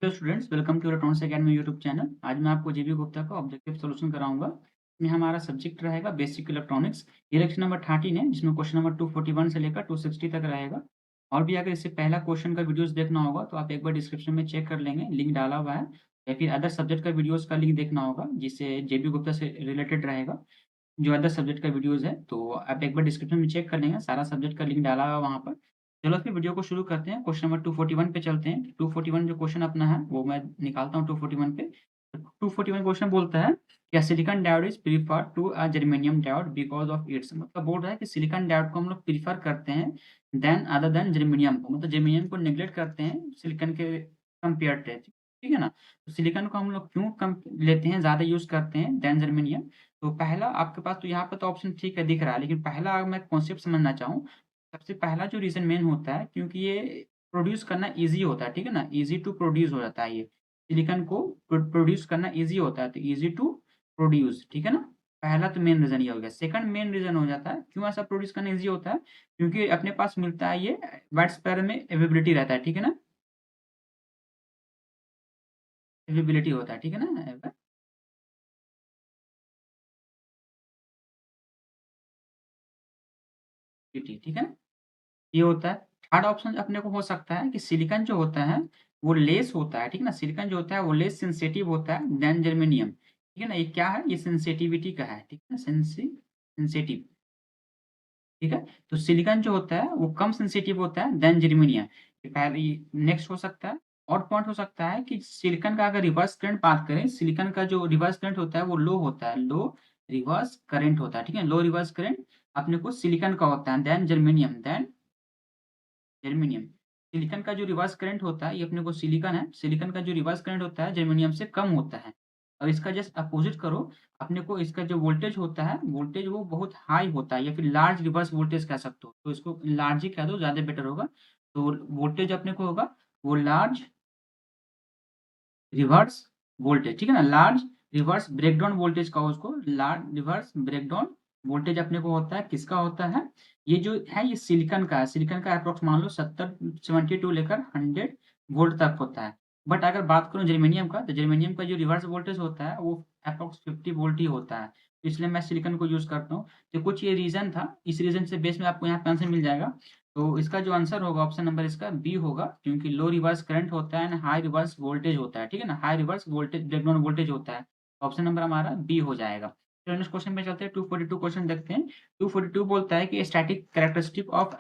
Hello students, welcome to electronics academy YouTube channel. आज मैं आपको जेबी गुप्ता का ऑब्जेक्टिव सॉल्यूशन कराऊंगा। इसमें हमारा सब्जेक्ट रहेगा बेसिक इलेक्ट्रॉनिक्स। ये लेक्चर नंबर 13 है, जिसमें क्वेश्चन नंबर 241 से लेकर 260 तक रहेगा। और भी अगर इससे पहला क्वेश्चन का वीडियोस देखना होगा तो आप एक बार डिस्क्रिप्शन में चेक कर लेंगे, लिंक डाला हुआ है। या फिर अदर सब्जेक्ट का वीडियोस का लिंक देखना होगा जिससे जेबी गुप्ता से रिलेटेड रहेगा, जो अदर सब्जेक्ट का वीडियोस है, तो आप एक बार डिस्क्रिप्शन में चेक कर लेंगे, सारा सब्जेक्ट का लिंक डाला हुआ है वहाँ पर। चलो फिर वीडियो को शुरू करते हैं। क्वेश्चन नंबर 241 पे चलते हैं। 241 जो क्वेश्चन अपना है वो मैं निकालता हूँ 241 पे। 241 क्वेश्चन बोलता है क्या silicon diode is prefer to a germanium diode because of its, मतलब बोल रहा है कि सिलिकॉन डायोड को हम लोग प्रीफर करते हैं देन अदर देन जर्मेनियम को, मतलब जर्मेनियम को नेग्लेक्ट करते हैं सिलिकॉन के कंपेयर टू, ठीक है ना। तो सिलिकॉन को हम लोग क्यों कम लेते हैं, ज्यादा यूज करते हैं देन जर्मेनियम। तो पहला आपके पास तो यहाँ पे तो ऑप्शन ठीक है दिख रहा है, लेकिन पहला अगर मैं कॉन्सेप्ट समझना चाहूँ, सबसे पहला जो रीज़न मेन होता है क्योंकि ये प्रोड्यूस करना ईज़ी होता है, ठीक है ना, ईज़ी टू प्रोड्यूस हो जाता है ये। सिलिकॉन को प्रोड्यूस करना ईज़ी होता है, तो ईज़ी टू प्रोड्यूस, ठीक है ना। पहला तो मेन रीज़न ये हो गया। सेकंड मेन रीज़न हो जाता है क्यों ऐसा प्रोड्यूस करना ईज़ी होता है, क्योंकि अपने पास मिलता है ये वाइड स्पेक्ट्रम में अवेलेबिलिटी रहता है, ठीक है ना, अवेलेबिलिटी होता है, ठीक है ना, ठीक है ना, ये होता है। थर्ड ऑप्शन अपने को हो सकता है कि सिलिकॉन जो होता है वो लेस होता है, ठीक है ना, सिलिकॉन जो होता है वो लेस सेंसिटिव होता है देन जर्मेनियम, ठीक है ना। ये क्या है, ये सेंसिटिविटी का है, ठीक है ना, सेंसिटिव, ठीक है। तो सिलिकॉन जो होता है वो कम सेंसिटिव होता है देन जर्मेनियम, ये पहले। नेक्स्ट हो सकता है और पॉइंट हो सकता है कि सिलिकॉन का अगर रिवर्स करंट बात करें, सिलिकॉन का जो रिवर्स करंट होता है वो लो होता है, लो रिवर्स करंट होता है, ठीक है, लो रिवर्स करंट अपने को सिलिकॉन का होता है then germanium, then germanium. Silicon का जो रिवर्स करंट होता है, ये अपने को सिलिकॉन है, सिलिकॉन का जो रिवर्स करंट होता है जर्मेनियम से कम होता है। और इसका जस्ट अपोजिट करो, अपने को इसका जो वोल्टेज होता है, वोल्टेज वो बहुत हाई होता है, या फिर लार्ज रिवर्स वोल्टेज कह सकते हो, तो इसको लार्ज ही कह दो, ज्यादा बेटर होगा। तो वोल्टेज अपने को होगा वो लार्ज रिवर्स वोल्टेज, ठीक है ना, लार्ज रिवर्स ब्रेकडाउन वोल्टेज का उसको लार्ज रिवर्स ब्रेकडाउन वोल्टेज अपने को होता है, किसका होता है, ये जो है ये सिलिकॉन का है। सिलिकॉन का अप्रोक्स मान लो 70-72 लेकर 100 वोल्ट तक होता है। बट अगर बात करूं जर्मेनियम का, तो जर्मेनियम का जो रिवर्स वोल्टेज होता है वो अप्रोक्स 50 वोल्ट ही होता है, तो इसलिए मैं सिलिकॉन को यूज करता हूँ। तो कुछ ये रीजन था, इस रीजन से बेस में आपको यहाँ पे आंसर मिल जाएगा। तो इसका जो आंसर होगा ऑप्शन नंबर इसका बी होगा, क्योंकि लो रिवर्स करंट होता है एंड हाई रिवर्स वोल्टेज होता है, ठीक है ना, high reverse voltage breakdown voltage होता है। ऑप्शन नंबर हमारा बी हो जाएगा। तो नेक्स्ट क्वेश्चन पे चलते हैं, 242 क्वेश्चन देखते हैं। 242 बोलता है कि static characteristic of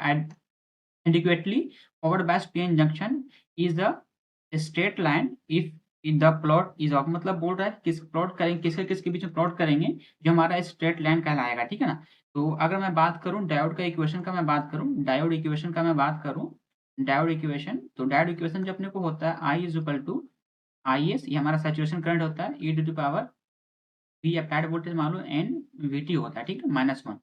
adequately powered by PN junction is the straight line if the plot is of, मतलब बोल रहा है किस प्लॉट करेंगे, किसके किसके बीच में प्लॉट करेंगे जो हमारा स्ट्रेट लाइन कहलाएगा, ठीक है ना। तो अगर मैं बात करूं डायोड का इक्वेशन का, मैं बात करूं डायोड इक्वेशन का, मैं बात करूं डायोड इक्वेशन, तो डायोड इक्वेशन जो अपने को होता है I is equal to I S, ये हमारा सैचुरेशन करंट होता है, e to the power V applied voltage मान लो एन वी टी होता है, ठीक है, -1।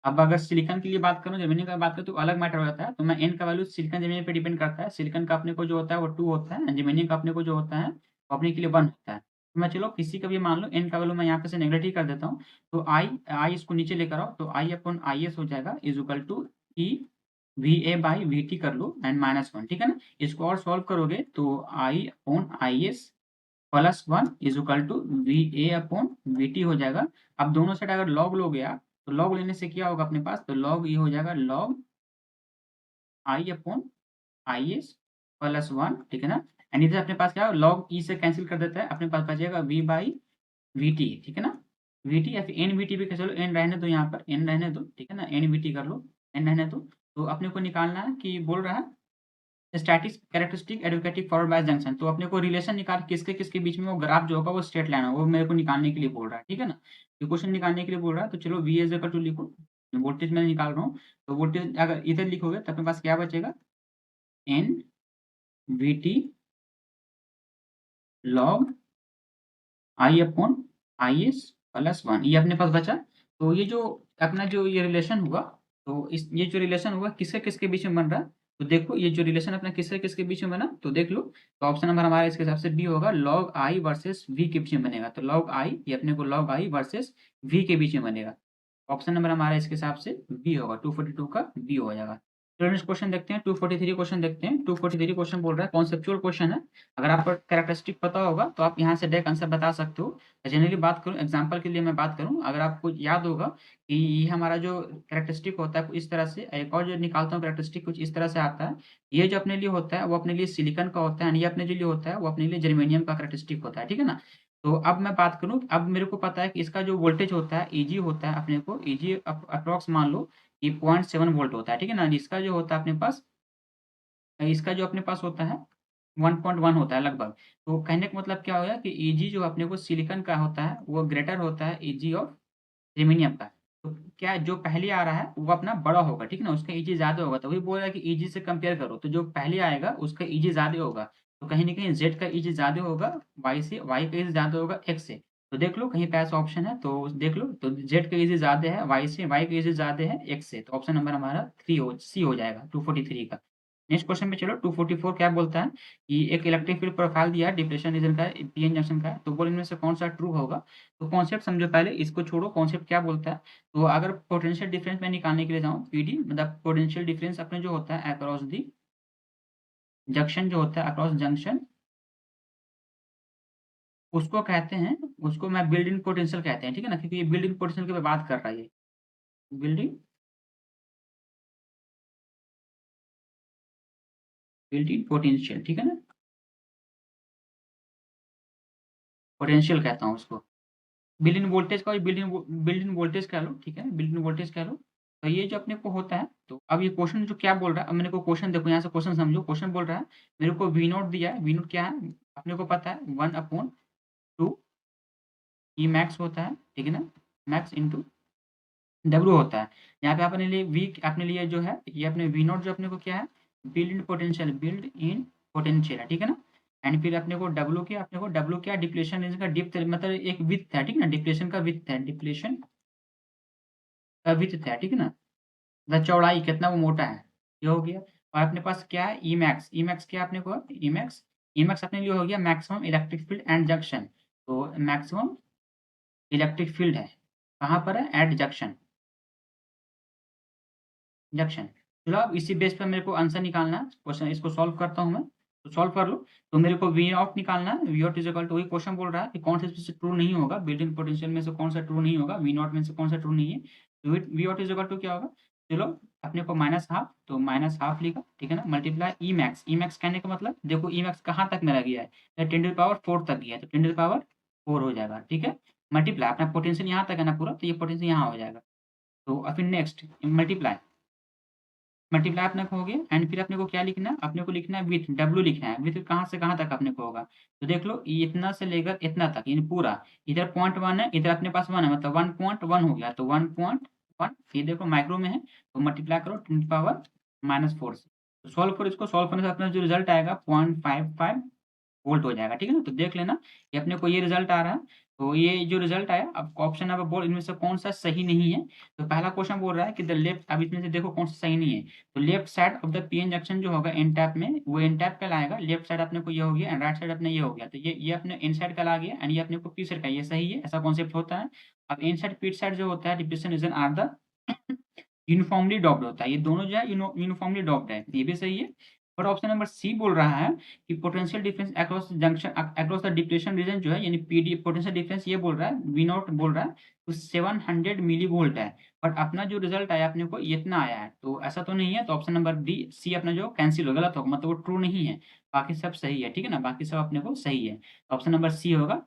अब अगर सिलिकॉन के लिए बात करूँ, जर्मेनियम का बात करूँ तो अलग मैटर हो जाता है। तो मैं एन का वैल्यू सिलिकॉन जर्मेनियम पे डिपेंड करता है। सिलिकॉन का अपने को जो होता है वो 2 होता है, जर्मेनियम का अपने को जो होता है वो अपने के लिए 1 होता है। तो मैं चलो किसी का भी मान लो एन का वैल्यू मैं यहाँ पे से नेगलेक्ट कर देता हूँ। तो आई आई इसको नीचे लेकर आओ, तो आई अपॉन आई एस हो जाएगा is equal to E V A by V T कर लो एंड -1, ठीक है ना। इसको और सॉल्व करोगे तो I upon I S +1 is equal to V A upon V T हो जाएगा। अब दोनों साइड अगर लॉग लोगे आप, तो लॉग लेने से क्या होगा अपने पास, तो लॉग ये हो जाएगा log I upon I S +1, ठीक है ना। एंड इधर अपने पास क्या है, लॉग ई से कैंसिल कर देता है, अपने पास बचेगा वी बाई वी टी, ठीक है ना। वी टी या फिर एन वी टी भी कह, चलो एन रहने दो, यहाँ पर एन रहने दो, ठीक है ना, एन वी टी कर लो, एन रहने दो। तो अपने को निकालना है कि बोल रहा है स्टैटिक कैरेक्टरिस्टिक एडवोकेटिक फॉरवर्ड बायस जंक्शन, तो अपने को रिलेशन निकाल किसके किसके बीच में वो ग्राफ जो होगा वो स्ट्रेट लाइन है, वो मेरे को निकालने के लिए बोल रहा है, ठीक है ना। इक्वेशन निकालने के लिए बोल रहा है, तो चलो वी इज इक्वल टू लिखो, वोल्टेज मैं निकाल रहा हूँ। तो वोल्टेज अगर इधर लिखोगे तो अपने पास क्या बचेगा, N V T log I upon I S +1, ये अपने पास बचा। तो ये जो अपना जो ये रिलेशन हुआ, तो इस ये जो रिलेशन हुआ किसके किसके बीच में बन रहा है, तो देखो ये जो रिलेशन अपना किसके किसके बीच में बना, तो देख लो। तो ऑप्शन नंबर हमारा इसके हिसाब से बी होगा, लॉग आई वर्सेस वी के बीच में बनेगा। तो लॉग आई, ये अपने को लॉग आई वर्सेस वी के बीच में बनेगा। ऑप्शन नंबर हमारा इसके हिसाब से बी होगा, 242 का बी हो जाएगा। चलो नेक्स्ट क्वेश्चन देखते हैं, 243 क्वेश्चन देखते हैं। 243 क्वेश्चन बोल रहा है, कॉन्सेप्चुअल क्वेश्चन है। अगर आपको कैरेक्टरिस्टिक पता होगा तो आप यहाँ से डायरेक्ट आंसर बता सकते हो। जनरली बात करूँ, एग्जांपल के लिए मैं बात करूँ, अगर आपको याद होगा कि ये हमारा जो कैरेक्टरिस्टिक होता है कुछ इस तरह से, एक और जो निकालता हूँ कैरेक्टरिस्टिक कुछ इस तरह से आता है। ये जो अपने लिए होता है वो अपने लिए सिलिकॉन का होता है, एंड ये अपने जो लिए होता है वो अपने लिए जर्मेनियम का कैरेक्टरिस्टिक होता है, ठीक है ना। तो अब मैं बात करूँ, अब मेरे को पता है कि इसका जो वोल्टेज होता है ईजी होता है, अपने को ईजी अप्रॉक्स मान लो ये 0.7 वोल्ट होता है, ठीक है ना। इसका जो होता है अपने पास, इसका जो अपने पास होता है 1.1 होता है लगभग। तो कहने का मतलब क्या होगा कि ईजी जो अपने को सिलिकॉन का होता है वो ग्रेटर होता है ईजी ऑफ जर्मेनियम का। तो क्या जो पहले आ रहा है वो अपना बड़ा होगा, ठीक है ना, उसका ईजी ज्यादा होगा। तो वही बोल रहा है कि ईजी से कंपेयर करो, तो जो पहले आएगा उसका ईजी ज्यादा होगा। तो कहीं ना कहीं जेड का ईजी ज्यादा होगा वाई से, वाई का ईजी ज्यादा होगा एक्स से। तो देख लो कहीं पे ऐसा ऑप्शन है तो देख लो, तो जेड का ईजी ज्यादा है वाई से, वाई का ईजी ज्यादा है एक्स से। तो ऑप्शन नंबर हमारा सी हो जाएगा 243 का। नेक्स्ट क्वेश्चन में चलो, 244 क्या बोलता है कि एक इलेक्ट्रिक फील्ड प्रोफाइल दिया है, डिप्लेशन रीजन का है, पीएन जंक्शन का है, तो बोल इनमें से कौन सा ट्रू होगा। तो कॉन्सेप्ट समझो पहले, इसको छोड़ो, कॉन्सेप्ट क्या बोलता है। तो अगर पोटेंशियल डिफरेंस मैं निकालने के लिए जाऊँ, पीडी मतलब पोटेंशियल डिफरेंस अपने जो होता है अक्रॉस दी जंक्शन, जो होता है अक्रॉस जंक्शन, उसको कहते हैं, उसको मैं बिल्ड इन पोटेंशियल कहते हैं, ठीक है ना, क्योंकि ये बिल्ड इन पोटेंशियल की बात कर रहा है, ये बिल्ड इन पोटेंशियल, ठीक है ना, पोटेंशियल कहता हूँ उसको। बिल्ड इन वोल्टेज का, बिल्ड इन वोल्टेज कह लो, ठीक है, बिल्ड इन वोल्टेज कह लो। तो ये जो अपने को होता है, तो अब ये क्वेश्चन जो क्या बोल रहा है, अब मेरे को क्वेश्चन देखो, यहाँ से क्वेश्चन समझो। क्वेश्चन बोल रहा है मेरे को वी नोट दिया है, वी नोट क्या है अपने को पता है, 1/2 ई मैक्स होता है, ठीक है ना, मैक्स इंटू डब्ल्यू होता है। यहाँ पे अपने लिए वी, अपने लिए जो है ये अपने वी नोट जो अपने को क्या है, build in potential, build in potential है, ठीक है ना। एंड फिर अपने को डब्ल्यू क्या, अपने को डब्ल्यू क्या, डिप्लेशन रेंज का डिप्थ, मतलब एक विड्थ है, ठीक है ना, डिप्लेशन का विड्थ है, डिप्लेशन का विड्थ है, ठीक है ना, मतलब चौड़ाई कितना वो मोटा है, ये हो गया। और अपने पास क्या है, ई मैक्स, ई मैक्स क्या अपने को, ई मैक्स, ई मैक्स अपने लिए हो गया maximum electric field and junction. तो मैक्सिमम इलेक्ट्रिक फील्ड है कहाँ पर है, एट जंक्शन, जंक्शन। चलो अब इसी बेस पर मेरे को आंसर निकालना है, क्वेश्चन इसको सॉल्व करता हूँ मैं, तो सॉल्व कर लो। तो मेरे को वी आउट निकालना है, V out is equal to, वही क्वेश्चन बोल रहा है कि कौन से इसमें से ट्रू नहीं होगा, बिल्डिंग पोटेंशियल में से कौन सा ट्रू नहीं होगा, वी नॉट में से कौन सा ट्रू नहीं है। तो V out is equal to क्या होगा, चलो अपने को माइनस हाफ, तो माइनस हाफ लिखा, ठीक है ना, multiply E max, E max कहने का मतलब देखो ई मैक्स कहाँ तक मेरा गया है, 10⁴ तक गया है, तो 10⁴ हो जाएगा, ठीक है। मल्टीप्लाई अपना पोटेंशियल यहाँ तक है ना पूरा, तो ये पोटेंशियल यहाँ हो जाएगा। तो फिर नेक्स्ट मल्टीप्लाई, मल्टीप्लाई अपने को हो गया, एंड फिर अपने को क्या लिखना है, अपने को लिखना है विथ, डब्ल्यू लिखना है, विथ कहाँ से कहाँ तक अपने को होगा। तो देख लो ये इतना से लेकर इतना तक, यानी पूरा, इधर 0.1 है, इधर अपने पास 1 है, मतलब 1.1 हो गया, तो 1.1 ये देखो माइक्रो में है, तो मल्टीप्लाई करो 10⁻⁻⁴ से। तो सॉल्व करो इसको, सॉल्व करने से अपना जो रिजल्ट आएगा 0.55 वोल्ट हो जाएगा, ठीक है ना। तो देख लेना ये अपने को ये रिजल्ट आ रहा है। तो ये जो रिजल्ट आया, अब ऑप्शन नंबर बोल इनमें से कौन सा सही नहीं है। तो पहला क्वेश्चन बोल रहा है कि द लेफ्ट, अब इसमें से देखो कौन सा सही नहीं है। तो left side of the PN junction जो होगा एन टैप में, वो एन टैप कहलाएगा। लेफ्ट साइड अपने को ये हो गया एंड राइट साइड अपने ये हो गया, तो ये अपने इन साइड कहला गया, एंड ये अपने को पी साइड का, ये सही है, ऐसा कॉन्सेप्ट होता है। अब इन साइड पी साइड जो होता है, depletion region are the uniformly doped होता है, ये दोनों जो है यूनिफॉर्मली डॉप्ड है, ये भी सही है। और ऑप्शन नंबर सी बोल रहा है कि potential difference across junction, across the depletion region जो है, यानी पीडी पोटेंशियल डिफरेंस, ये बोल रहा है वी नॉट बोल रहा है, तो 700 मिली वोल्ट है। बट अपना जो रिजल्ट आया अपने को इतना आया है, तो ऐसा तो नहीं है। तो ऑप्शन नंबर डी सी अपना जो कैंसिल हो, गलत होगा, मतलब वो ट्रू नहीं है। बाकी सब सही है, ठीक है ना, बाकी सब अपने को सही है। ऑप्शन नंबर सी होगा,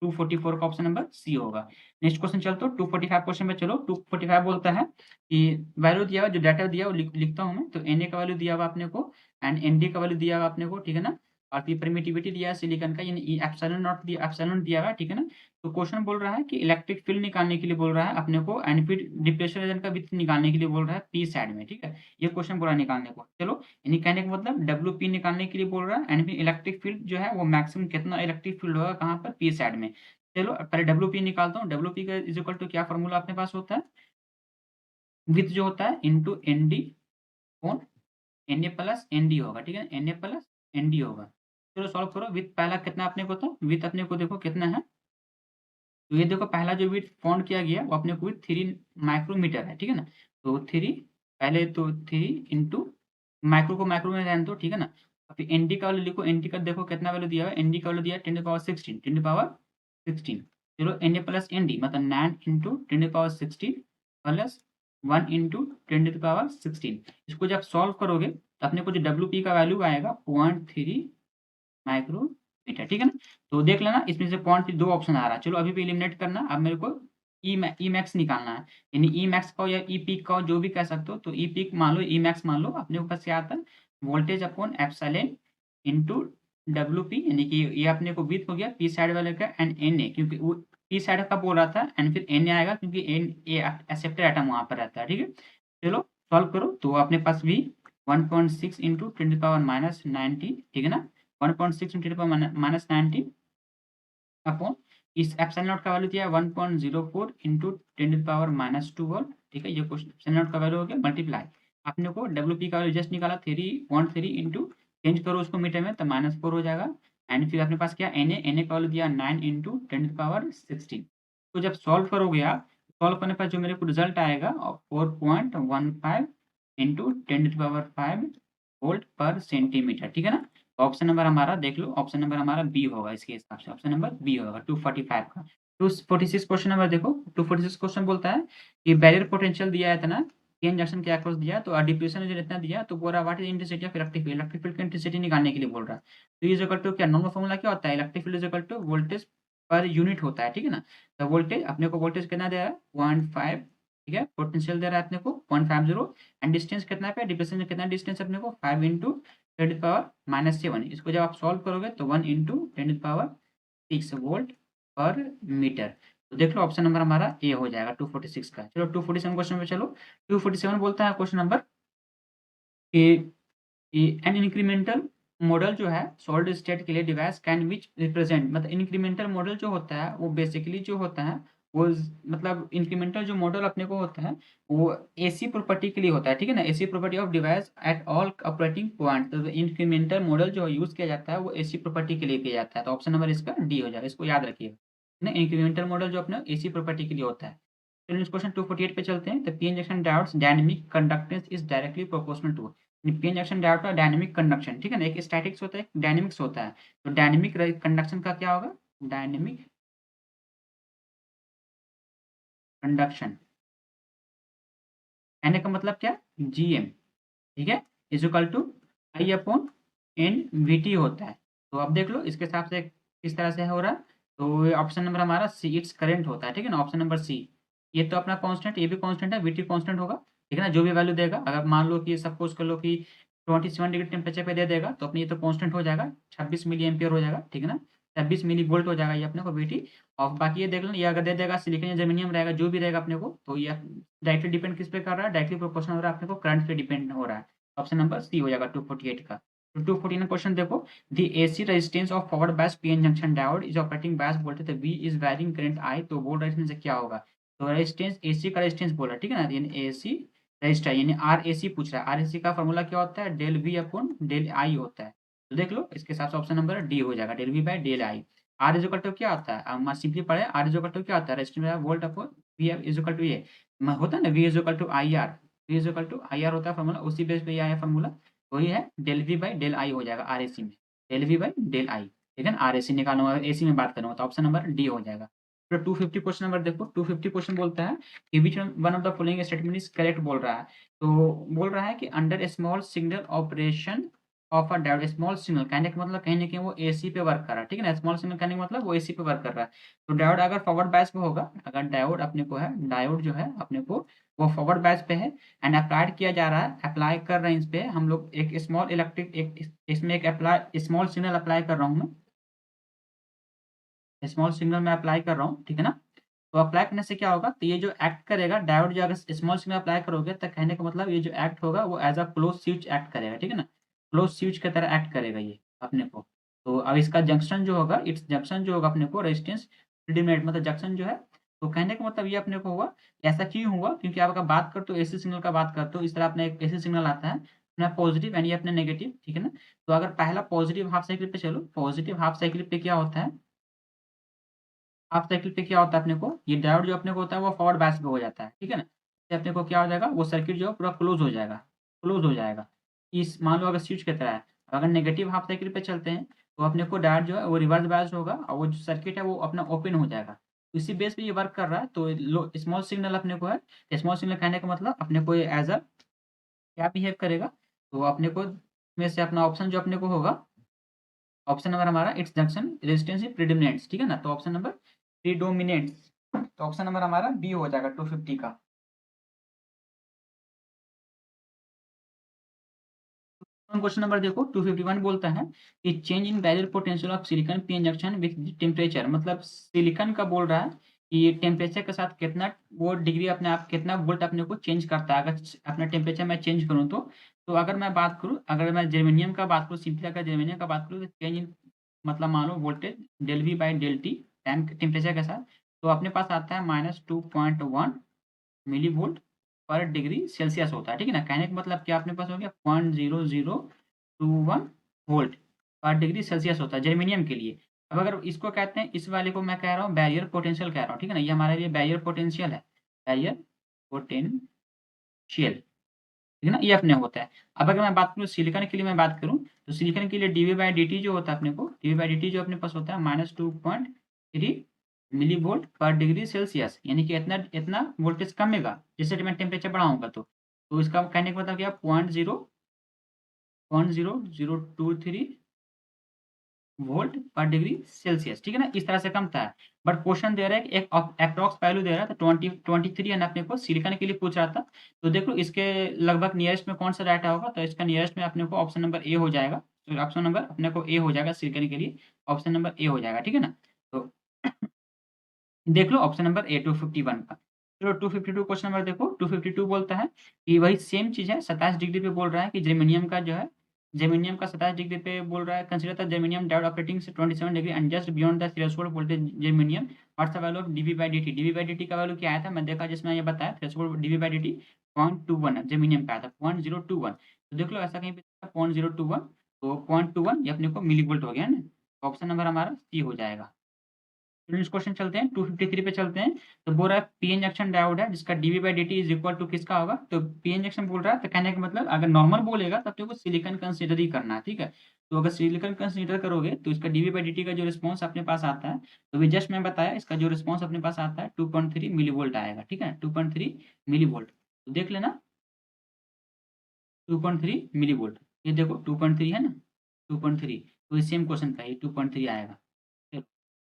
244 का ऑप्शन नंबर सी होगा। नेक्स्ट क्वेश्चन चलते हो 245 क्वेश्चन में, चलो 245 बोलता है कि वैल्यू दिया हुआ, जो डाटा दिया वो लिखता हूँ मैं। तो एन ए का वैल्यू दिया हुआ अपने को, एंड एन डी का वैल्यू दिया हुआ अपने को, ठीक है ना। और फिर परमिटिविटी दिया है सिलिकॉन का, यानी एप्सिलॉन नॉट दिया, एप्सिलॉन दिया हुआ है, ठीक है ना। तो क्वेश्चन बोल रहा है कि इलेक्ट्रिक फील्ड निकालने के लिए बोल रहा है अपने को, एंड फिर डिप्लेशन रीजन का विड्थ निकालने के लिए बोल रहा है पी साइड में, ठीक है। ये क्वेश्चन बोला निकालने को, चलो यानी कहने का मतलब डब्ल्यू पी निकालने के लिए बोल रहा है, एंड फिर इलेक्ट्रिक फील्ड जो है वो मैक्सिमम कितना इलेक्ट्रिक फील्ड होगा कहाँ पर, पी साइड में। चलो पहले डब्ल्यू पी निकालता हूँ। डब्ल्यू पी का इज इक्वल टू क्या फॉर्मूला अपने पास होता है, विथ जो होता है into N D upon N A plus N D होगा, ठीक है, N A plus N D होगा। चलो सॉल्व करो, विथ पहला कितना अपने को था, विथ अपने को देखो कितना है। तो ये देखो पहला जो विथ फाउंड किया गया वो अपने को 3 माइक्रोमीटर है, ठीक है ना। तो 3 पहले तो 3 इंटू माइक्रो को माइक्रो में रहने दो, ठीक है ना। फिर एनडी का वैल्यू लिखो, एनडी का देखो कितना वैल्यू दिया है, एनडी का वैल्यू दिया है 10 टू पावर 16। चलो N A plus N D मतलब 9 into 10 to power 16 plus 1 into 10 to power 16। इसको जब सॉल्व करोगे तो अपने को जो डब्ल्यू पी का वैल्यू आएगा 0.3 माइक्रोमीटर, ठीक है ना। तो देख लेना इसमें से 0.3 दो ऑप्शन आ रहा है। चलो अभी भी एलिमिनेट करना। अब मेरे को ई मैक्स निकालना है, यानी ई मैक्स का हो या ई पीक का हो, जो भी कह सकते हो। तो ई पीक मान लो, ई मैक्स मान लो, अपने को पास क्या आता है, voltage upon epsilon into W P, यानी कि ये अपने को बीत हो गया पी साइड वाले का एंड एन ए, क्योंकि वो पी साइड का बोल रहा था एंड फिर एन ए आएगा क्योंकि एन ए एक्सेप्टर एटम वहां पर रहता है, ठीक है। चलो सॉल्व करो तो अपने पास भी 1.6 इंटू 10 टू पावर -90, ठीक है ना। 1.6 इंटू 10 टू पावर -90 अपॉन इस एप्सिलॉन नॉट का वैल्यू दिया है 1.04 इंटू 10 टू पावर-2 वोल्ट, ठीक है। ये क्वेश्चन एप्सिलॉन नॉट का वैल्यू हो गया मल्टीप्लाई। आपने को डब्ल्यू पी का वैल्यू जस्ट निकाला 3.3 इंटू, चेंज करो उसको मीटर में तो -4 हो जाएगा। एंड फिर अपने पास क्या एन ए का वैल्यू दिया 9 इंटू 10 टू पावर 16। तो जब सॉल्व करोगे आप, सॉल्व करने पर जो मेरे को रिजल्ट आएगा 4.15 इंटू 10 टू पावर 5 वोल्ट पर सेंटीमीटर, ठीक है ना। ऑप्शन नंबर हमारा देख लो, ऑप्शन नंबर हमारा बी होगा इसके हिसाब से, ऑप्शन नंबर बी होगा 245 का। 246 क्वेश्चन नंबर देखो, 246 क्वेश्चन बोलता है कि बैरियर पोटेंशियल दिया है इतना, पीएन जंक्शन के अक्रॉस दिया तो डिफ्यूजन जो इतना दिया, तो बोल रहा what is intensity of electric field, electric field की इंटेंसिटी निकालने के लिए बोल रहा है। तो इज इक्वल टू क्या, नॉर्मल फॉर्मूला क्या होता है, electric field is equal to voltage पर यूनिट होता है, ठीक है ना। तो वोल्टेज अपने को वोल्टेज कितना दे रहा है 0.5, ठीक है। पोटेंशियल दे रहा है अपने को 0.50 एंड डिस्टेंस कितना पे, डिफ्यूजन कितना डिस्टेंस अपने को 5 इंटू 10 टू पावर-7। इसको जब आप सॉल्व करोगे तो 1 इंटू 10 टू पावर 6 वोल्ट पर मीटर। तो देख लो ऑप्शन नंबर हमारा ए हो जाएगा 246 का। चलो 247 क्वेश्चन पे चलो। 247 बोलता है क्वेश्चन नंबर कि एन इंक्रीमेंटल मॉडल जो है सॉलिड स्टेट के लिए डिवाइस कैन विच रिप्रेजेंट, मतलब इंक्रीमेंटल मॉडल जो होता है वो बेसिकली जो होता है वो मतलब इंक्रीमेंटल जो मॉडल अपने को होता है वो एसी प्रॉपर्टी के लिए होता है, ठीक है ना। AC property of device at all operating point. तो इंक्रीमेंटल मॉडल जो यूज किया जाता है वो एसी प्रॉपर्टी के लिए किया जाता है। तो ऑप्शन नंबर इसका डी हो जाएगा, इसको याद रखिएगा ना। इंक्रीमेंटल मॉडल जो अपने एसी प्रॉपर्टी के लिए होता है। चलिए क्वेश्चन 248 पे चलते हैं। The P injection diodes dynamic conductance is directly proportional to, P injection diode का डायनेमिक कंडक्शन, ठीक है ना। एक स्टैटिक्स होता है, एक डायनेमिक्स होता है। तो डायनेमिक कंडक्शन का क्या होगा, डायनेमिक कंडक्शन, कहने का मतलब क्या, जीएम, ठीक है, is equal to I upon N V T होता है। तो अब देख लो इसके हिसाब से किस तरह से हो रहा है। तो ऑप्शन नंबर हमारा सी, इट्स करंट होता है, ठीक है ना। ऑप्शन नंबर सी, ये तो अपना कांस्टेंट, ये भी कांस्टेंट है, वी टी कांस्टेंट होगा, ठीक है ना। जो भी वैल्यू देगा, अगर मान लो कि सपोज कर लो कि 27 डिग्री टेम्परेचर पे दे देगा तो अपने ये तो कांस्टेंट हो जाएगा, 26 मिली एम्पियर हो जाएगा, ठीक है ना। 26 मिली वोल्ट हो जाएगा ये अपने को वी टी। और बाकी ये देख लो, ये अगर दे देगा सिलिकॉन या जर्मेनियम रहेगा, जो भी रहेगा अपने को, तो ये डायरेक्टली डिपेंड किस पे कर रहा है, डायरेक्टली प्रोपोर्शनल हो रहा है अपने को करंट पे डिपेंड हो रहा है। ऑप्शन नंबर सी हो जाएगा 248 का। तो 249 क्वेश्चन देखो, the AC resistance of forward bias PN junction diode is operating bias voltage V is varying current I. तो बोल रहा है इसमें से क्या होगा। तो रेजिस्टेंस एसी का रेजिस्टेंस बोला, ठीक है ना, यानी एसी रजिस्टर यानी आर एसी पूछ रहा है। आर एसी का फॉर्मूला क्या होता है, del V upon del I होता है। तो देख लो इसके हिसाब से ऑप्शन नंबर डी हो जाएगा, del V by del I. R is equal to क्या होता है, सिंपली पढ़े, आर इज इक्वल टू क्या होता है, resistance volt upon V is equal to ये होता है ना, V is equal to I R, V is equal to I R होता है फॉर्मूला, उसी बेस पे ये आया फॉर्मूला, वही है del V by del I हो जाएगा आर ए सी में, del V by del I, ठीक है ना। आर ए सी निकालूंगा, ए सी में बात करूंगा तो ऑप्शन नंबर डी हो जाएगा। फिर 250 क्वेश्चन नंबर देखो, 250 क्वेश्चन बोलता है कि which one of the following statement is correct बोल रहा है। तो बोल रहा है कि under small signal operation of a diode, small signal कहने का मतलब कहीं ना कहीं वो एसी पे वर्क कर रहा है, ठीक है ना। स्मॉल सिग्नल कहने का मतलब वो एसी पे वर्क कर रहा है। तो डायोड अगर फॉरवर्ड बायस पे होगा, अगर डायोड अपने को है, डायोड जो है अपने को वो फॉरवर्ड बायस पे है एंड अप्लाइड किया जा रहा है, अप्लाई कर रहे हैं इस पे हम लोग एक स्मॉल इलेक्ट्रिक, एक इसमें एक अप्लाई स्मॉल सिग्नल अप्लाई कर रहा हूँ मैं, स्मॉल सिग्नल में अप्लाई कर रहा हूँ, ठीक है ना। तो अप्लाई करने से क्या होगा, तो ये जो एक्ट करेगा डायोड, जो अगर स्मॉल सिग्नल अप्लाई करोगे तो कहने का मतलब ये जो एक्ट होगा वो as a close switch act करेगा, ठीक है ना। क्लोज स्विच की तरह एक्ट करेगा ये अपने को। तो अब इसका जंक्शन जो होगा, इट्स जंक्शन जो होगा अपने को रेजिस्टेंस डिटरमिनेट, मतलब जंक्शन जो है, तो कहने का मतलब ये अपने को होगा। ऐसा क्यों हुआ, क्योंकि आप अगर बात करते हो एसी सिग्नल का, बात करते हो इस तरह अपना एक एसी सिग्नल आता है अपना पॉजिटिव यानी अपने नेगेटिव, ठीक है ना। तो अगर पहला पॉजिटिव हाफ साइकिल पे चलो, पॉजिटिव हाफ साइकिल पे क्या होता है, हाफ साइकिल पे क्या होता है अपने को, ये डायोड जो अपने को होता है वो फॉरवर्ड बायस पे हो जाता है, ठीक है ना। इससे अपने को क्या हो जाएगा, वो सर्किट जो है पूरा क्लोज हो जाएगा, क्लोज हो जाएगा। इस मान लो अगर स्विच की तरह है, अगर नेगेटिव हाफ साइकिल पे चलते हैं तो अपने को डायोड जो है वो रिवर्स बायस होगा और वो जो सर्किट है वो अपना ओपन हो जाएगा। इसी बेस पे ये वर्क कर रहा है। तो लो स्मॉल सिग्नल अपने को है, स्मॉल सिग्नल कहने का मतलब अपने को ये एज अ क्या बिहेव करेगा, तो अपने को में से अपना ऑप्शन जो अपने को होगा, ऑप्शन नंबर हमारा इट्स जंक्शन रेजिस्टेंस प्रीडोमिनेंट्स, ठीक है ना। तो ऑप्शन नंबर प्रीडोमिनेंट्स, तो ऑप्शन नंबर हमारा बी हो जाएगा 250 का। क्वेश्चन नंबर देखो 251 बोलता है कि change in barrier potential of silicon P junction with temperature, मतलब सिलिकॉन का बोल रहा है कि टेम्परेचर के साथ कितना वो डिग्री अपने आप कितना वोल्ट अपने को चेंज करता है अगर अपना टेम्परेचर मैं चेंज करूँ तो अगर मैं बात करूँ, अगर मैं जर्मेनियम का बात करूँ, सिंपली अगर जर्मेनियम का बात करूँ तो चेंज इन मतलब मान लो voltage del V by del T time temperature के साथ, तो अपने पास आता है -2.1 मिली वोल्ट पर डिग्री सेल्सियस होता है, ठीक है ना। कहने का मतलब क्या अपने पास हो गया 0.0021 वोल्ट पर डिग्री सेल्सियस होता है जर्मेनियम के लिए। अब अगर इसको कहते हैं, इस वाले को मैं कह रहा हूँ बैरियर पोटेंशियल कह रहा हूँ, ठीक है ना, ये हमारे लिए बैरियर पोटेंशियल है, बैरियर पोटेंशियल, ठीक है ना, ये अपने होता है। अब अगर मैं बात करूँ सिलिकॉन के लिए मैं बात करूँ तो सिलिकॉन के लिए डीवी बाई डी टी जो होता है अपने को, डीवी बाई डी टी जो अपने पास होता है -2.3 मिली वोल्ट पर डिग्री सेल्सियस, यानी कि इतना इतना वोल्टेज कमेगा जैसे मैं टेम्परेचर बढ़ाऊंगा तो इसका कहने का मतलब क्या 0.0023 वोल्ट पर डिग्री सेल्सियस, ठीक है ना, इस तरह से कमता है। बट क्वेश्चन दे रहा है कि एक अप्रॉक्स वैल्यू दे रहा है, तो 23 है अपने को सिलिकॉन के लिए पूछ रहा था। तो देख लो इसके लगभग नियरेस्ट में कौन सा डाटा होगा, तो इसका नियरेस्ट में अपने को ऑप्शन नंबर ए हो जाएगा, तो ऑप्शन नंबर अपने को ए हो जाएगा सिलिकॉन के लिए, ऑप्शन नंबर ए हो जाएगा, ठीक है ना। तो देख लो ऑप्शन नंबर ए 251 का। चलो 252 क्वेश्चन नंबर देखो, 252 बोलता है कि वही सेम चीज है, 27 डिग्री पे बोल रहा है कि जर्मेनियम का जो है, जर्मेनियम का 27 डिग्री पे बोल रहा है, consider the germanium diode operating 27 degree and just beyond the threshold voltage germanium, what's the value of DV by D T. DV by D T का वैल्यू क्या आया था, मैं देखा जिसमें ये बताया threshold DV by D T 0.21 germanium का आया था 0.021। तो देख लो ऐसा कहीं पे 0.021, तो 0.21 ये अपने को मिली वोल्ट हो गया ना, ऑप्शन नंबर हमारा सी हो जाएगा। नेक्स्ट क्वेश्चन चलते हैं 253 पे चलते हैं। तो बोल रहा है पीएन जंक्शन डायोड है जिसका DV by D is equal to किसका होगा, तो पीएन जंक्शन बोल रहा है, तो कहने का मतलब अगर नॉर्मल बोलेगा तब तो को सिलिकॉन कंसीडर ही करना है, ठीक है। तो अगर सिलिकॉन कंसीडर करोगे तो इसका डीवी बाई डी का जो रिस्पॉन्स अपने पास आता है, तो भी जस्ट मैं बताया इसका जो रिस्पॉन्स अपने पास आता है 2.3 मिली वोल्ट आएगा, ठीक है, 2.3 मिली वोल्ट। तो देख लेना 2.3 मिली वोल्ट, ये देखो 2.3 है ना, 2.3, तो ये सेम क्वेश्चन का ये 2.3 आएगा।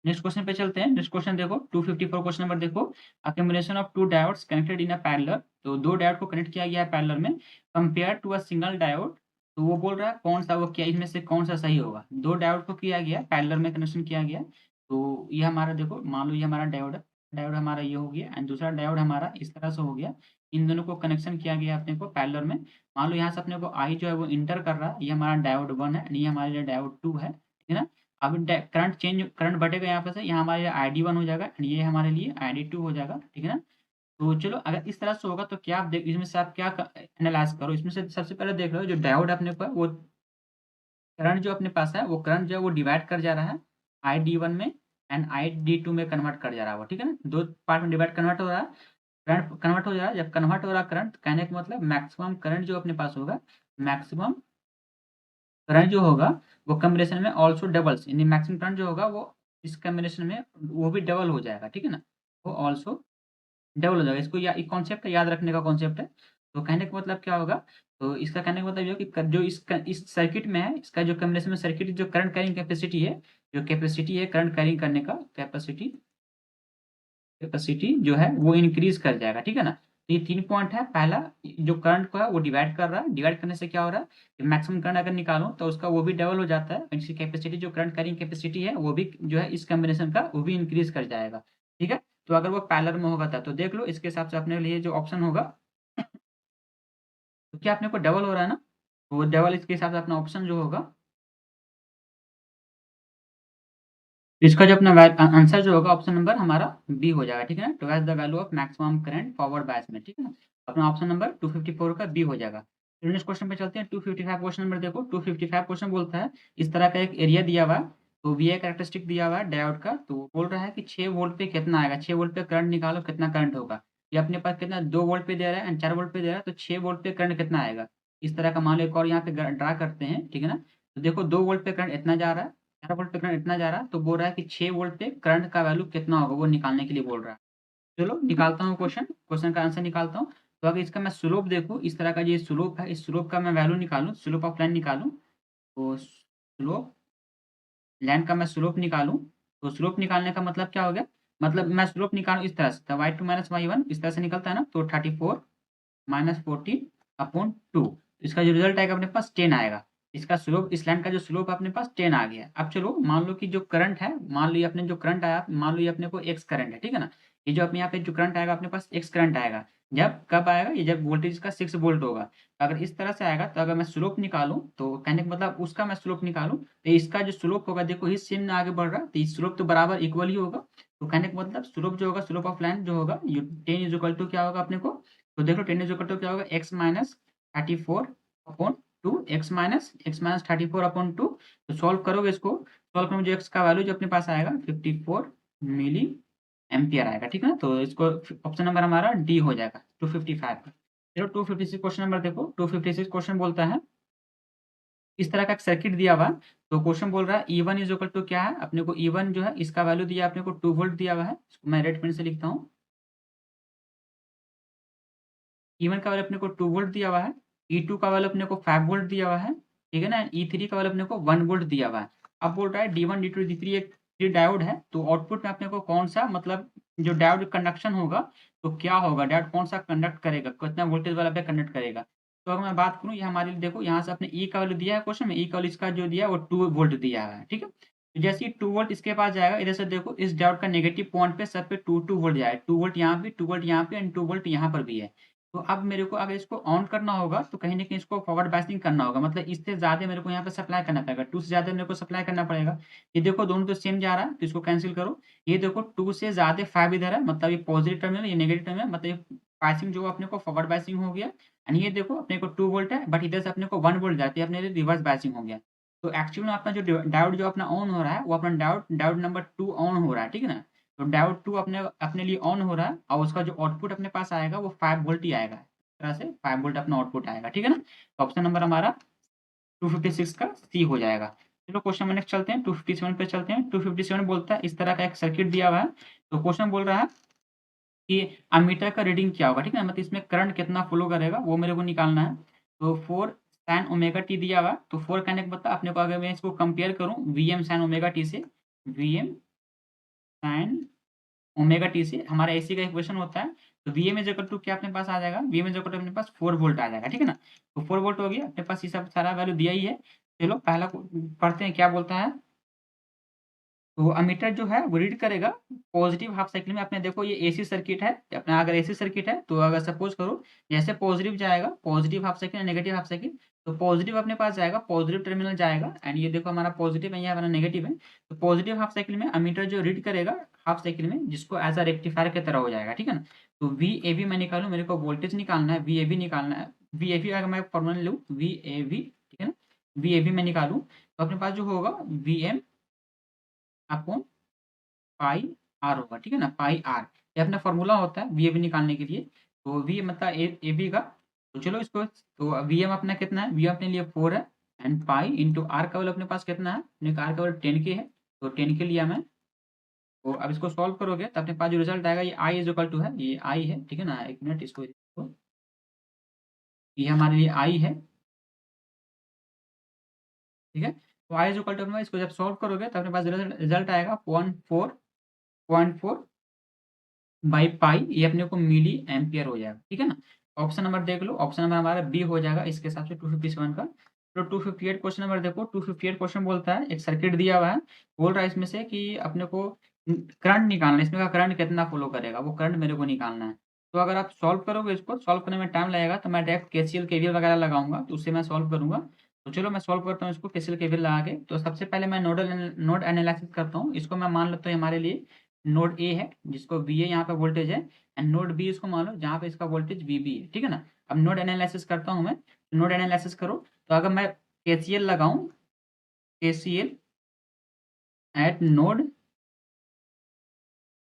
नेक्स्ट क्वेश्चन पे चलते हैं। नेक्स्ट क्वेश्चन देखो 254 क्वेश्चन नंबर देखो, accumulation of two diodes connected in a parallel, तो दो डायोड को कनेक्ट किया गया है पैरेलल में, compare to a single diode, तो वो बोल रहा है कौन सा वो क्या इनमें से कौन सा सही होगा। दो डायोड को किया गया पैरेलल में कनेक्शन किया गया, तो ये हमारा देखो मान लो ये हमारा डायोड है, डायोड हमारा ये हो गया एंड दूसरा डायोड हमारा इस तरह से हो गया, इन दोनों को कनेक्शन किया गया अपने को पैरेलल में। मान लो यहाँ से अपने को आई जो है वो इंटर कर रहा है, ये हमारा डायोड 1 है, ये हमारे लिए डायोड 2 है, ठीक है ना। अब करंट चेंज करंट बढ़ेगा यहाँ पे से, यहाँ हमारे लिए ID1 हो जाएगा एंड ये हमारे लिए ID2 हो जाएगा, ठीक है ना। तो चलो अगर इस तरह से होगा तो क्या आप देख इसमें से आप क्या एनालाइज करो, इसमें से सबसे पहले देख लो जो डायोड अपने को है वो करंट जो अपने पास है वो करंट जो है वो डिवाइड कर जा रहा है ID1 में एंड ID2 में कन्वर्ट कर जा रहा है वो, ठीक है ना, दो पार्ट में डिवाइड कन्वर्ट हो रहा है, करंट कन्वर्ट हो जा रहा है। जब कन्वर्ट हो रहा है करंट, कहने का मतलब मैक्सिमम करंट जो अपने पास होगा, मैक्सिमम करंट जो होगा वो कॉम्बिनेशन में ऑल्सो डबल्स, यानी मैक्सिमम करंट जो होगा वो इस कॉम्बिनेशन में वो भी डबल हो जाएगा, ठीक है ना, वो ऑल्सो डबल हो जाएगा। इसको या एक कॉन्सेप्ट है, याद रखने का कॉन्सेप्ट है। तो कहने का मतलब क्या होगा, तो इसका कहने का मतलब ये है कि जो इस सर्किट में है, इसका जो कॉम्बिनेशन में सर्किट जो करंट कैरिंग कैपेसिटी है, जो कैपेसिटी है करंट कैरिंग करने का कैपेसिटी, कैपेसिटी जो है वो इंक्रीज कर जाएगा, ठीक है ना। तो ये 3 पॉइंट है। पहला जो करंट को है वो डिवाइड कर रहा है, डिवाइड करने से क्या हो रहा है, मैक्सिमम करंट अगर निकालो तो उसका वो भी डबल हो जाता है, इसकी कैपेसिटी जो करंट कैरिंग कैपेसिटी है वो भी जो है इस कॉम्बिनेशन का वो भी इंक्रीज कर जाएगा, ठीक है। तो अगर वो पैरेलल में होगा तो देख लो इसके हिसाब से अपने लिए जो ऑप्शन होगा, तो क्या अपने को डबल हो रहा है ना, तो वो डबल इसके हिसाब से अपना ऑप्शन जो होगा, इसका जो अपना आंसर जो होगा ऑप्शन नंबर हमारा बी हो जाएगा, ठीक है ना, twice the value of maximum current forward bias में, ठीक है ना। अपना ऑप्शन नंबर 254 का बी हो जाएगा। नेक्स्ट क्वेश्चन पे चलते हैं 255 क्वेश्चन नंबर देखो, 255 क्वेश्चन बोलता है इस तरह का एक एरिया दिया हुआ है, तो वी कैरेक्टरिस्टिक दिया हुआ है डायोड का, तो वो बोल रहा है कि 6 वोल्ट पे कितना आएगा, 6 वोल्ट पे करंट निकालो कितना करंट होगा। ये अपने पास कितना 2 वोल्ट पे दे रहा है एंड 4 वोल्ट पे दे रहा है, तो 6 वोल्ट पे करंट कितना आएगा। इस तरह का मान लो एक और यहाँ पे ड्रा करते हैं, ठीक है ना। तो देखो 2 वोल्ट पे करंट इतना जा रहा है, 4 वोल्ट पे करंट इतना जा रहा है, तो बोल रहा है कि 6 वोल्ट पे करंट का वैल्यू कितना होगा वो निकालने के लिए बोल रहा है। चलो निकालता हूँ क्वेश्चन का आंसर निकालता हूँ। तो अगर इसका मैं स्लोप देखूँ, इस तरह का ये स्लोप है, इस स्लोप का मैं वैल्यू निकालूँ, स्लोप ऑफ लाइन निकालूँ, तो स्लोप लाइन का मैं स्लोप निकालूँ, तो स्लोप निकालने का मतलब क्या हो गया, मतलब मैं स्लोप निकालूँ इस तरह से, तो y2 माइनस y1 इस तरह से निकलता है ना, तो 34 माइनस 14 अपॉन 2, इसका जो रिजल्ट आएगा अपने पास 10 आएगा। इसका स्लोप, इस लाइन का जो स्लोप अपने पास 10 आ गया। अब चलो मान लो कि जो करंट है, मान लो ये अपने जो करंट आया, मान लो ये अपने को x करंट है, ठीक है ना। ये जो अपने यहाँ पे जो करंट आएगा अपने पास x करंट आएगा, जब कब आएगा, ये जब वोल्टेज का 6 वोल्ट होगा। अगर इस तरह से आएगा, तो अगर मैं स्लोप निकालूं, तो कहने का मतलब उसका मैं स्लोप निकालूं, तो इसका जो स्लोप होगा, देखो इस सेम में आगे बढ़ रहा है, तो इस स्लोप तो बराबर इक्वल ही होगा। तो कहने का मतलब स्लोप जो होगा, स्लोप ऑफ लाइन जो होगा, ये 10 इज इक्वल टू क्या होगा अपने को, तो देखो 10 इज इक्वल टू क्या होगा, x minus 34 upon 2, x minus 34 upon 2। तो सॉल्व करोगे इसको, सॉल्व करोगे जो x का वैल्यू जो अपने पास आएगा 54 मिली एम्पियर आएगा, ठीक है ना। तो इसको ऑप्शन नंबर हमारा डी हो जाएगा 255 का। चलो 256 क्वेश्चन नंबर देखो, 256 क्वेश्चन बोलता है, इस तरह का एक सर्किट दिया हुआ है। तो क्वेश्चन बोल रहा है E1 इज इक्वल टू क्या है, अपने को E1 जो है इसका वैल्यू दिया अपने को 2 वोल्ट दिया हुआ है। इसको मैं रेड पेन से लिखता हूँ, E1 का वैल्यू अपने को 2 वोल्ट दिया हुआ है, E2 का वैल्यू अपने को 5 वोल्ट दिया हुआ है, ठीक है ना। E3 का वैल्यू अपने को 1 वोल्ट दिया हुआ है। अब बोल रहा है D1 D2 D3 एक 3 डायोड है, तो आउटपुट में अपने को कौन सा, मतलब जो डायोड कंडक्शन होगा, तो क्या होगा, डायोड कौन सा कंडक्ट करेगा, कितना वोल्टेज वाला पे कंडक्ट करेगा। तो अगर मैं बात करूँ, ये हमारे लिए देखो यहाँ से अपने E का वैल्यू दिया है क्वेश्चन में, E का वैल्यू इसका जो दिया है वो 2 वोल्ट दिया है, ठीक है। तो जैसे ही 2 वोल्ट इसके पास जाएगा, इधर से देखो इस डायोड का नेगेटिव पॉइंट पे सब पे 2 वोल्ट जाएगा, 2 वोल्ट यहाँ पे, 2 वोल्ट यहाँ पे एंड 2 वोल्ट यहाँ पर भी है। तो अब मेरे को अगर इसको ऑन करना होगा, तो कहीं न कहीं इसको फॉरवर्ड बायसिंग करना होगा, मतलब इससे ज़्यादा मेरे को यहाँ पे सप्लाई करना पड़ेगा, 2 से ज़्यादा मेरे को सप्लाई करना पड़ेगा। ये देखो दोनों तो सेम जा रहा है, तो इसको कैंसल करो। ये देखो 2 से ज़्यादा 5 इधर है, मतलब ये पॉजिटिव टर्मिनल, ये नेगेटिव टर्मिनल, मतलब ये बायसिंग जो अपने को फॉरवर्ड बायसिंग हो गया। एंड ये देखो अपने को 2 वोल्ट है, बट इधर से अपने को 1 वोल्ट जाती है, अपने लिए रिवर्स बायसिंग हो गया। तो एक्चुअल में अपना जो डायोड जो अपना ऑन हो रहा है, वो अपना डायोड डायोड नंबर 2 ऑन हो रहा है, ठीक है ना। तो डायोड 2 अपने अपने लिए ऑन हो रहा है, और उसका जो आउटपुट अपने पास आएगा वो 5 वोल्ट ही आएगा। तरह से 5 वोल्ट अपना आउटपुट आएगा, ठीक है ना। तो ऑप्शन नंबर हमारा 256 का सी हो जाएगा। चलो क्वेश्चन नंबर नेक्स्ट चलते हैं, 257 पे चलते हैं। 257 बोलता है, इस तरह का एक सर्किट दिया हुआ है। तो क्वेश्चन बोल रहा है कि अमीटर का रीडिंग क्या होगा, ठीक है, मतलब इसमें करंट कितना फ्लो करेगा वो मेरे को निकालना है। तो 4 साइन ओमेगा टी दिया हुआ है, तो 4 कहने का मतलब अपने को, अगर मैं इसको कंपेयर करूँ वीएम साइन ओमेगा टी से, वीएम साइन ओमेगा टी से हमारा एसी का इक्वेशन होता है। तो वीएम इज इक्वल टू क्या अपने पास आ जाएगा, वीएम इज इक्वल टू अपने पास 4 वोल्ट आ जाएगा, ठीक है ना। तो 4 वोल्ट हो गया अपने पास, ये सब सारा वैल्यू दिया ही है। चलो पहला पढ़ते हैं क्या बोलता है। तो अमीटर जो है वो रीड करेगा पॉजिटिव हाफ साइकिल में। अपने देखो ये एसी सर्किट है, अपना अगर एसी सर्किट है, तो अगर सपोज करो जैसे पॉजिटिव जाएगा, positive half cycle, negative half cycle, तो पॉजिटिव अपने पास जाएगा, पॉजिटिव टर्मिनल जाएगा, एंड ये देखो हमारा पॉजिटिव है, ये हमारा नेगेटिव है। तो पॉजिटिव हाफ साइकिल में अमीटर जो रीड करेगा हाफ साइकिल में, जिसको एज अ रेक्टिफायर की तरह हो जाएगा, ठीक है ना। तो वी ए वी मैं निकालू, मेरे को वोल्टेज निकालना है, वी ए वी निकालना है। वी ए वी अगर मैं फॉर्मूला लूँ, वी ए वी, ठीक है ना, वी ए वी मैं निकालू, तो अपने पास जो होगा V M upon pi R होगा, ठीक है ना, पाई आर। ये अपना फॉर्मूला होता है वीएबी निकालने के लिए। तो वी मतलब ए बी का, तो चलो इसको, तो वीएम अपना कितना है, वीएम अपने लिए 4 है, एंड पाई इंटू आर का वैल्यू अपने पास कितना है, अपने आर का वैल्यू 10 के है, तो 10 के लिया मैं। तो अब इसको सॉल्व करोगे तो अपने पास जो रिजल्ट आएगा, ये आई इज इक्वल टू है, ये आई है, ठीक है ना। एक मिनट इसको, ये हमारे लिए आई है, ठीक है। तो आई इज इक्वल टू, इसको जब सॉल्व करोगे तो अपने पास रिजल्ट आएगा 0.4 बाई पाई, ये अपने को मिली एम्पियर हो जाएगा, ठीक है ना। ऑप्शन नंबर देख लो, ऑप्शन नंबर हमारा बी हो जाएगा इसके हिसाब से 257 का। तो 258 क्वेश्चन नंबर देखो, 258 क्वेश्चन बोलता है, एक सर्किट दिया हुआ है, बोल रहा है इसमें से कि अपने को करंट निकालना है, इसमें का करंट कितना फ्लो करेगा, वो करंट मेरे को निकालना है। तो अगर आप सॉल्व करोगे, इसको सॉल्व करने में टाइम लगेगा, तो मैं डायरेक्ट केसीएल केवीएल वगैरह लगाऊंगा, तो उससे मैं सॉल्व करूंगा। तो चलो मैं सॉल्व करता हूँ इसको केसीएल केवीएल लगा के। तो सबसे पहले मैं नोड एनालिसिस करता हूँ, इसको मैं मान लेता हूँ हमारे लिए नोड ए है, जिसको वी ए यहाँ पे वोल्टेज है, एंड नोड बी इसको मान लो जहाँ पे इसका वोल्टेज वी बी है, ठीक है ना। अब नोड एनालिसिस करता हूँ मैं, नोड एनालिसिस करो, तो अगर मैं केसीएल लगाऊं, केसीएल एट नोड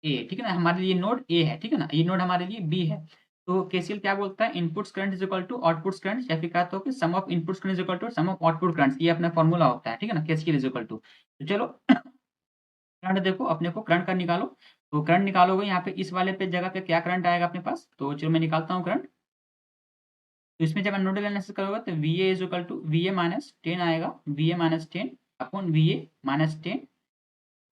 ए, ठीक है ना, हमारे लिए नोड ए है, ठीक है ना, ये नोड हमारे लिए बी है। तो केसीएल क्या बोलता है, inputs current is equal to outputs current, या फिर कहते हो कि sum of inputs current is equal to sum of output current, ये अपना फॉर्मूला होता है, ठीक है ना, केसीएल इज इक्वल टू। तो चलो करंट देखो, अपने को करंट का निकालो। तो करंट निकालोगे यहाँ पे इस वाले पे जगह पे क्या करंट आएगा अपने पास, तो चलो मैं निकालता हूँ करंट। तो इसमें जब नोडल एनालिसिस करोगे तो V A is equal to V A minus 10 आएगा, V A minus 10 upon V A minus 10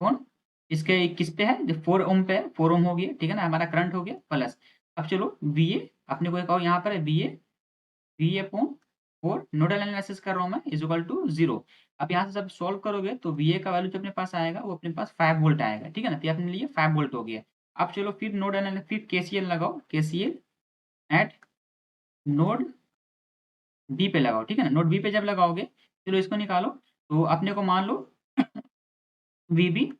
कौन इसके किस पे है, जो 4 ओम पे है, 4 ओम हो गया, ठीक है ना, हमारा करंट हो गया प्लस। अब चलो वी ए अपने को एक और यहाँ पर है we A upon 4 nodal analysis कर रहा हूँ मैं इज इक्वल टू 0। अब यहाँ से जब सॉल्व करोगे तो वी ए का वैल्यू जो अपने पास आएगा वो अपने पास 5 वोल्ट आएगा, ठीक है ना, तो ये अपने लिए 5 वोल्ट हो गया। अब चलो फिर नोड एनालिसिस, फिर केसीएल लगाओ, केसीएल एट नोड बी पे लगाओ, ठीक है ना, नोड बी पे जब लगाओगे चलो इसको निकालो। तो अपने को मान लो वीबी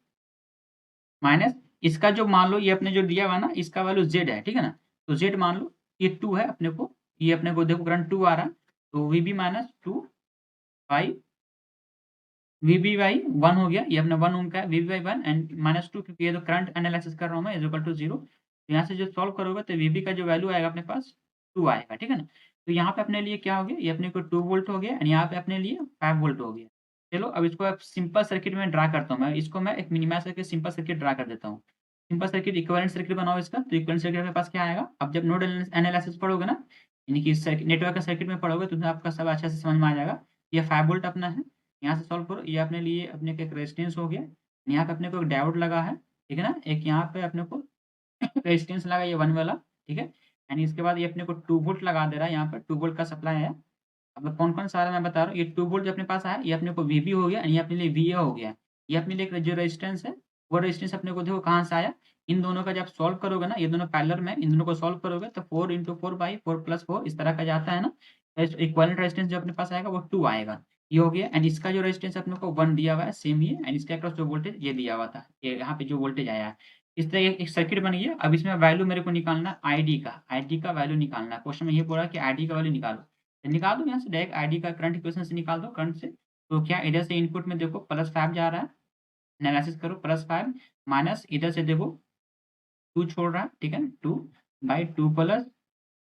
माइनस इसका जो मान लो ये अपने जो दिया हुआ ना इसका वैल्यू जेड है, ठीक है ना, तो जेड मान लो ये 2 है अपने को, ये अपने को देखो करंट 2 आ रहा है, तो VB minus 2 by VB by 1 हो गया, ये अपना 1 ओम का है, वीबी बाई 1 एंड माइनस 2, क्योंकि ये तो करंट एनालिसिस कर रहा हूँ मैं, इज इक्वल टू 0। तो यहाँ से जो सॉल्व करोगे तो वीबी का जो वैल्यू आएगा अपने पास 2 आएगा, ठीक है ना। तो यहाँ पे अपने लिए क्या हो गया, ये अपने को 2 वोल्ट हो गया एंड यहाँ पे अपने लिए 5 वोल्ट हो गया। चलो अब इसको अब सिंपल सर्किट में ड्रा करता हूँ मैं, इसको मैं एक मिनिमाइज करके सिंपल सर्किट ड्रा कर देता हूँ। सिंपल सर्किट इक्विवेलेंट सर्किट बनाओ इसका, तो इक्विवेलेंट सर्किट के पास क्या आएगा, अब जब नोड एनालिसिस पढ़ोगे ना, यानी कि नेटवर्क का सर्किट में पढ़ोगे तो आपका सब अच्छे से समझ में आ जाएगा। ये 5 वोल्ट अपना है, यहाँ से सॉल्व करो, ये अपने लिए अपने को एक रेजिस्टेंस हो गया, यहाँ पे अपने को एक डायोड लगा है, ठीक है ना, एक यहाँ पे अपने को रेजिस्टेंस लगा ये 1 वाला, ठीक है, यानी इसके बाद ये अपने को 2 वोल्ट लगा दे रहा है, यहाँ पर 2 वोल्ट का सप्लाई है। अब कौन-कौन सा आ रहा है मैं बता रहा हूँ, ये 2 वोल्ट जो अपने पास आया, ये अपने को वीबी हो गया, ये अपने लिए वीए हो गया। ये अपने लिए एक जो रेजिस्टेंस है, वो रेजिस्टेंस अपने को देखो कहाँ से आया, इन दोनों का जब सॉल्व करोगे ना, ये दोनों पैरेलल में, इन दोनों को सॉल्व करोगे तो 4 × 4 बाई 4 + 4 इस तरह का जाता है ना, इक्विवेलेंट रेजिस्टेंस जो अपने पास आएगा वो 2 आएगा। ये हो गया एंड इसका जो रेजिस्टेंस अपने को 1 दिया हुआ है, सेम ही है एंड इसके अक्रॉस जो वोल्टेज ये दिया हुआ था, ये यहाँ पे जो वोल्टेज आया है। इस तरह एक सर्किट बन गया। अब इसमें वैल्यू मेरे को निकालना है आईडी का वैल्यू निकालना है। क्वेश्चन में ये बोला कि आईडी का वैल्यू निकालो। तो निकाल दो यहाँ से डायरेक्ट आईडी का करंट इक्वेशन से निकाल दो करंट से। तो क्या इधर से इनपुट में देखो +5 जा रहा है, एनालिसिस करो +5 माइनस इधर से देखो 2 छोड़ रहा है, ठीक है, 2/2 +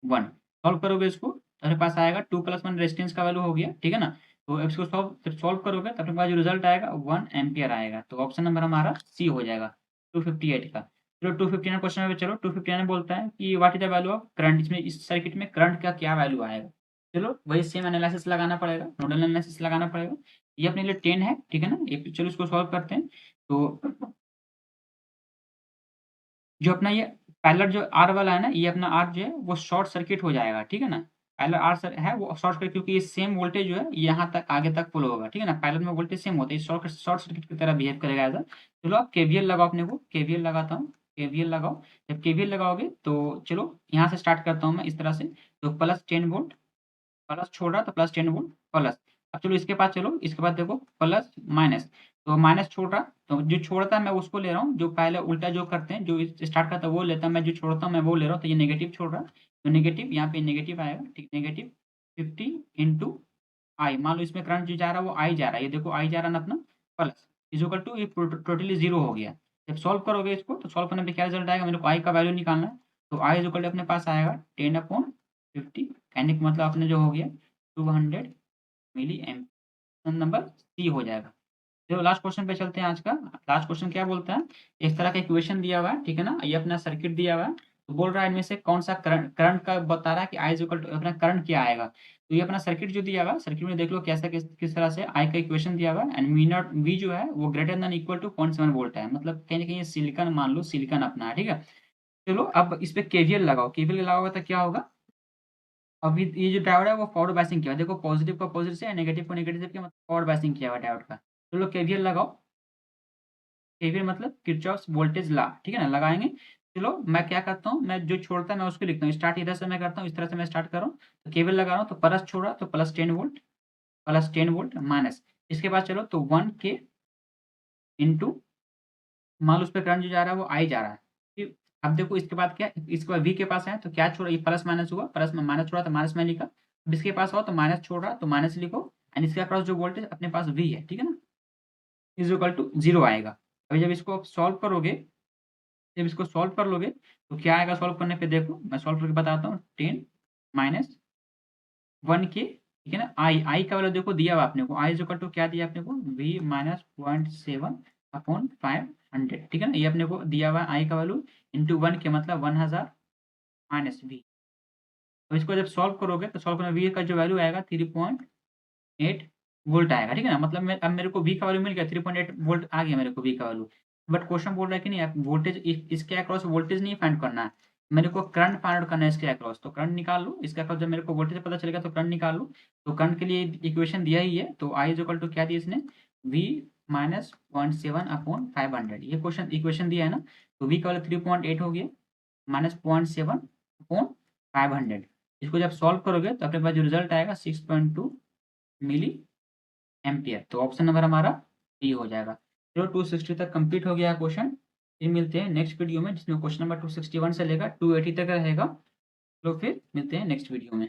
1 सॉल्व करोगे इसको तो अपने पास आएगा 2 + 1 रेजिस्टेंस का वैल्यू हो गया, ठीक है ना। तो अब इसको जब सॉल्व करोगे तो अपने पास जो रिजल्ट आएगा 1 एम्पियर आएगा। तो ऑप्शन नंबर हमारा सी हो जाएगा 258 का। चलो 259 क्वेश्चन में चलो 259 बोलता है कि what is the value of current, इसमें इस सर्किट में करंट का क्या वैल्यू आएगा। चलो वही सेम एनालिसिस लगाना पड़ेगा, नोडल एनालिसिस लगाना पड़ेगा। ये अपने लिए 10 है, ठीक है ना, ये चलो इसको सॉल्व करते हैं। तो जो अपना ये पैरेलल जो आर वाला है ना, ये अपना आर जो है वो शॉर्ट सर्किट हो जाएगा, ठीक है ना। पैरेलल आर सर है वो शॉर्ट सर्किट, क्योंकि ये सेम वोल्टेज जो है यहाँ तक आगे तक फ्लो होगा, ठीक है ना। पैरेलल में वोल्टेज सेम होता है, शॉर्ट शॉर्ट सर्किट की तरह बिहेव करेगा ऐसा। चलो आप केवीएल लगाओ, अपने को केवीएल लगाता हूँ, केवीएल लगाओ। जब केवीएल लगाओगे तो चलो यहाँ से स्टार्ट करता हूँ मैं इस तरह से। तो +10 वोल्ट, प्लस छोड़ रहा तो +10 वोल्ट प्लस। अब चलो इसके पास चलो, इसके बाद देखो प्लस माइनस, तो माइनस छोड़ रहा, तो जो छोड़ता है मैं उसको ले रहा हूँ, जो पहले उल्टा जो करते हैं, जो स्टार्ट करता है वो लेता है, मैं जो छोड़ता हूँ मैं वो ले रहा हूँ, तो ये नेगेटिव छोड़ रहा है, तो नेगेटिव यहाँ पे नेगेटिव आएगा, ठीक, नेगेटिव 50 × I, मान लो इसमें करंट जो जा रहा है वो I जा रहा है, ये देखो I जा रहा है ना अपना, प्लस इज इक्वल टू ये टोटली 0 हो गया। जब सॉल्व करोगे इसको तो सॉल्व करने पे क्या रिजल्ट आएगा, मेरे को I का वैल्यू निकालना है। तो I इज इक्वल टू अपने पास आएगा 10/50, कहने का मतलब अपने जो हो गया 200 मिली एम्प, नंबर सी हो जाएगा। चलो लास्ट क्वेश्चन पे चलते हैं आज का। लास्ट क्वेश्चन क्या बोलता है, इस तरह का इक्वेशन दिया हुआ है, ठीक है ना, ये अपना सर्किट दिया हुआ है, तो बोल रहा है इनमें से कौन सा करंट करंट का बता रहा है कि आई इक्वल टू अपना करंट क्या आएगा। तो ये अपना सर्किट जो दिया हुआ है, सर्किट में देख लो कैसा किस तरह से आई का इक्वेशन दिया हुआ है एंड वी नॉट वी जो है वो greater than equal to 0.7 volt है, मतलब कहीं ना कहीं सिलिकॉन मान लो, सिलिकॉन अपना है, ठीक है। चलो अब इस पे केवीएल लगाओ, केवीएल लगाओगे तो क्या होगा, अभी ये जो डायोड है वो फॉरवर्ड बायसिंग किया हुआ है, देखो पॉजिटिव का पॉजिटिव से नेगेटिव को नेगेटिव से किया, मतलब फॉरवर्ड बायसिंग किया हुआ है डायोड का। चलो केवीएल लगाओ, केवीएल मतलब किरचॉफ्स वोल्टेज लॉ, ठीक है ना, लगाएंगे। चलो मैं क्या करता हूँ, मैं जो छोड़ता है मैं उसको लिखता हूँ, स्टार्ट इधर से मैं करता हूँ, इस तरह से मैं स्टार्ट कर रहा हूँ। तो केवीएल लगा रहा हूँ तो प्लस छोड़ा तो +10 वोल्ट, +10 वोल्ट माइनस, इसके बाद चलो तो 1 के इंटू, मान लो उस पे करंट जो जा रहा है वो आई जा रहा है, ठीक। अब देखो इसके बाद क्या, इसके बाद वी के पास है तो क्या छोड़ा, ये प्लस माइनस हुआ, प्लस में माइनस छोड़ा तो माइनस में लिखा। अब इसके पास हो तो माइनस छोड़ रहा तो माइनस लिखो एंड इसके अक्रॉस जो वोल्टेज अपने पास वी है, ठीक है ना, इज इक्वल टू 0 आएगा। अभी जब इसको आप सॉल्व करोगे जब इसको सॉल्व कर लोगे तो क्या आएगा सॉल्व करने पे, देखो मैं सॉल्व करके बताता हूँ। 10 माइनस 1 के, ठीक है ना, आई का वैल्यू देखो दिया हुआ आपने को, आई इज इक्वल टू क्या दिया आपने को, v माइनस 0.7 अपॉन 500, ठीक है ना, ये अपने को दिया हुआ है आई का वैल्यू इंटू 1 के मतलब 1000 माइनस वी। तो इसको जब सॉल्व करोगे तो सॉल्व करने वी का जो वैल्यू आएगा 3.8 वोल्ट आएगा, ठीक है ना, मतलब मैं अब मेरे को वी का वैल्यू मिल गया, 3.8 वोल्ट आ गया मेरे को वी का वैल्यू। बट क्वेश्चन बोल रहा है कि नहीं आप वोल्टेज इसके अक्रॉस वोल्टेज नहीं फाइंड करना है, मेरे को करंट फाइंड आउट करना है इसके अक्रॉस। तो करंट निकाल लो इसके अक्रॉस, जब मेरे को वोल्टेज पता चलेगा तो करंट निकाल लो। तो करंट के लिए इक्वेशन दिया ही है, तो आई इज इक्वल टू क्या दिया इसने, वी माइनस 0.7 अपॉन 500, ये क्वेश्चन इक्वेशन दिया है ना। तो वी का वैल्यू 3.8 हो गया माइनस 0.7 अपॉन 500। इसको जब सॉल्व करोगे तो अपने पास जो रिजल्ट आएगा 6.2 मिली एम्पियर। तो ऑप्शन नंबर हमारा डी हो जाएगा। चलो 260 तक कंप्लीट हो गया क्वेश्चन। फिर मिलते हैं नेक्स्ट वीडियो में जिसमें क्वेश्चन नंबर 261 से लेकर 280 तक रहेगा। तो फिर मिलते हैं नेक्स्ट वीडियो में।